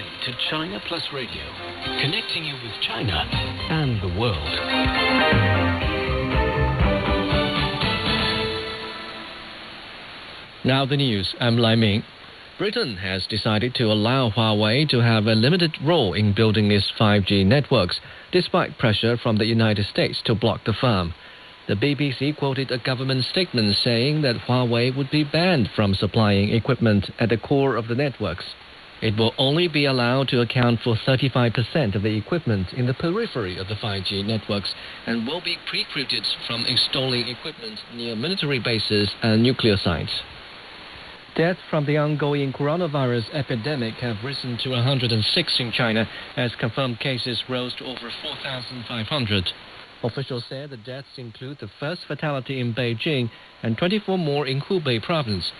listening to China Plus Radio, connecting you with China and the world. Now the news. I'm Lai Ming. Britain has decided to allow Huawei to have a limited role in building its 5G networks, despite pressure from the United States to block the firm. The BBC quoted a government statement saying that Huawei would be banned from supplying equipment at the core of the networks. It will only be allowed to account for 35% of the equipment in the periphery of the 5G networks and will be precluded from installing equipment near military bases and nuclear sites. Deaths from the ongoing coronavirus epidemic have risen to 106 in China, as confirmed cases rose to over 4,500. Officials said the deaths include the first fatality in Beijing and 24 more in Hubei province.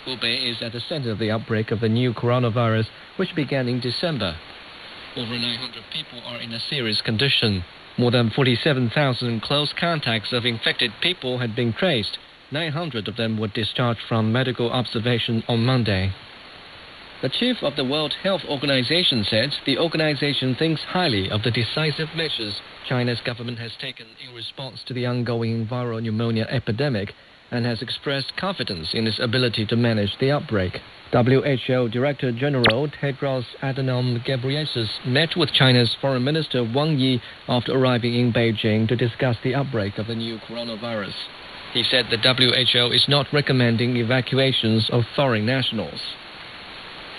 Hubei is at the center of the outbreak of the new coronavirus, which began in December. Over 900 people are in a serious condition. More than 47,000 close contacts of infected people had been traced. 900 of them were discharged from medical observation on Monday. The chief of the World Health Organization said the organization thinks highly of the decisive measures China's government has taken in response to the ongoing viral pneumonia epidemic and has expressed confidence in its ability to manage the outbreak. WHO Director General Tedros Adhanom Ghebreyesus met with China's Foreign Minister Wang Yi after arriving in Beijing to discuss the outbreak of the new coronavirus. He said the WHO is not recommending evacuations of foreign nationals.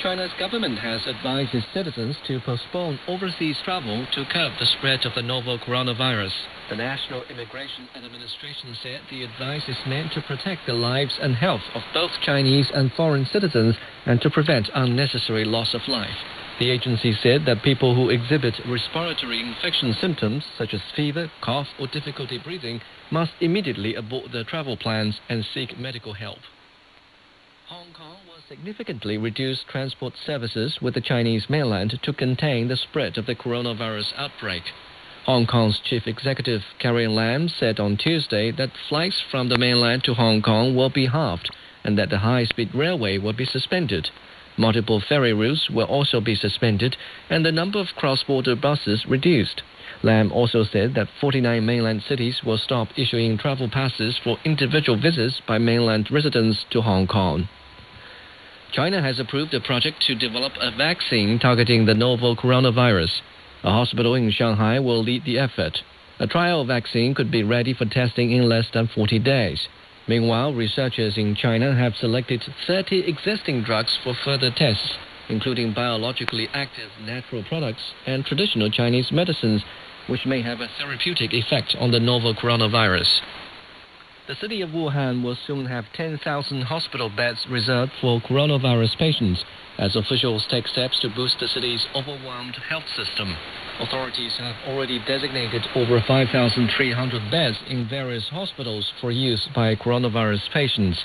China's government has advised its citizens to postpone overseas travel to curb the spread of the novel coronavirus. The National Immigration Administration said the advice is meant to protect the lives and health of both Chinese and foreign citizens and to prevent unnecessary loss of life. The agency said that people who exhibit respiratory infection symptoms such as fever, cough, or difficulty breathing must immediately abort their travel plans and seek medical help. Hong Kong will significantly reduce transport services with the Chinese mainland to contain the spread of the coronavirus outbreak. Hong Kong's chief executive Carrie Lam said on Tuesday that flights from the mainland to Hong Kong will be halved and that the high-speed railway will be suspended. Multiple ferry routes will also be suspended and the number of cross-border buses reduced. Lam also said that 49 mainland cities will stop issuing travel passes for individual visits by mainland residents to Hong Kong. China has approved a project to develop a vaccine targeting the novel coronavirus. A hospital in Shanghai will lead the effort. A trial vaccine could be ready for testing in less than 40 days. Meanwhile, researchers in China have selected 30 existing drugs for further tests, including biologically active natural products and traditional Chinese medicines, which may have a therapeutic effect on the novel coronavirus. The city of Wuhan will soon have 10,000 hospital beds reserved for coronavirus patients, as officials take steps to boost the city's overwhelmed health system. Authorities have already designated over 5,300 beds in various hospitals for use by coronavirus patients.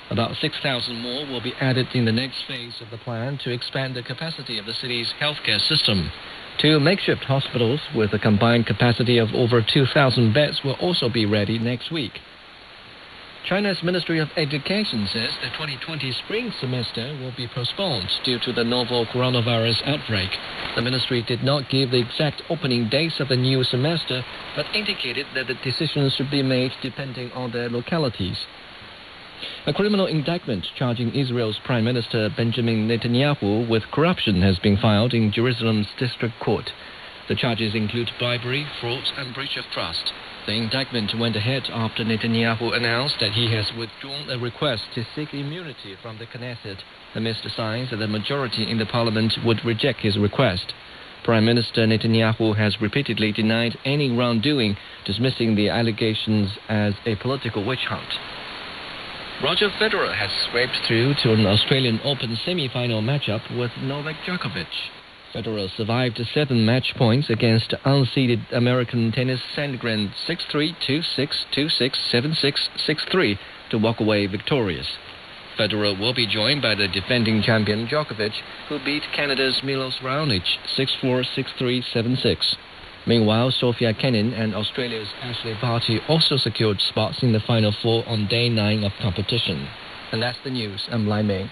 About 6,000 more will be added in the next phase of the plan to expand the capacity of the city's healthcare system. 2 makeshift hospitals with a combined capacity of over 2,000 beds will also be ready next week. China's Ministry of Education says the 2020 spring semester will be postponed due to the novel coronavirus outbreak. The ministry did not give the exact opening dates of the new semester, but indicated that the decisions should be made depending on their localities. A criminal indictment charging Israel's Prime Minister Benjamin Netanyahu with corruption has been filed in Jerusalem's district court. The charges include bribery, fraud, and breach of trust. The indictment went ahead after Netanyahu announced that he has withdrawn a request to seek immunity from the Knesset, amidst signs that the majority in the parliament would reject his request. Prime Minister Netanyahu has repeatedly denied any wrongdoing, dismissing the allegations as a political witch hunt. Roger Federer has scraped through to an Australian Open semi-final matchup with Novak Djokovic. Federer survived 7 match points against unseeded American tennis Sandgren 6-3, 2-6, 2-6, 7-6, 6-3 to walk away victorious. Federer will be joined by the defending champion Djokovic, who beat Canada's Milos Raonic 6-4, 6-3, 7-6. Meanwhile, Sofia Kenin and Australia's Ashley Barty also secured spots in the Final Four on day 9 of competition. And that's the news. I'm Lai Ming.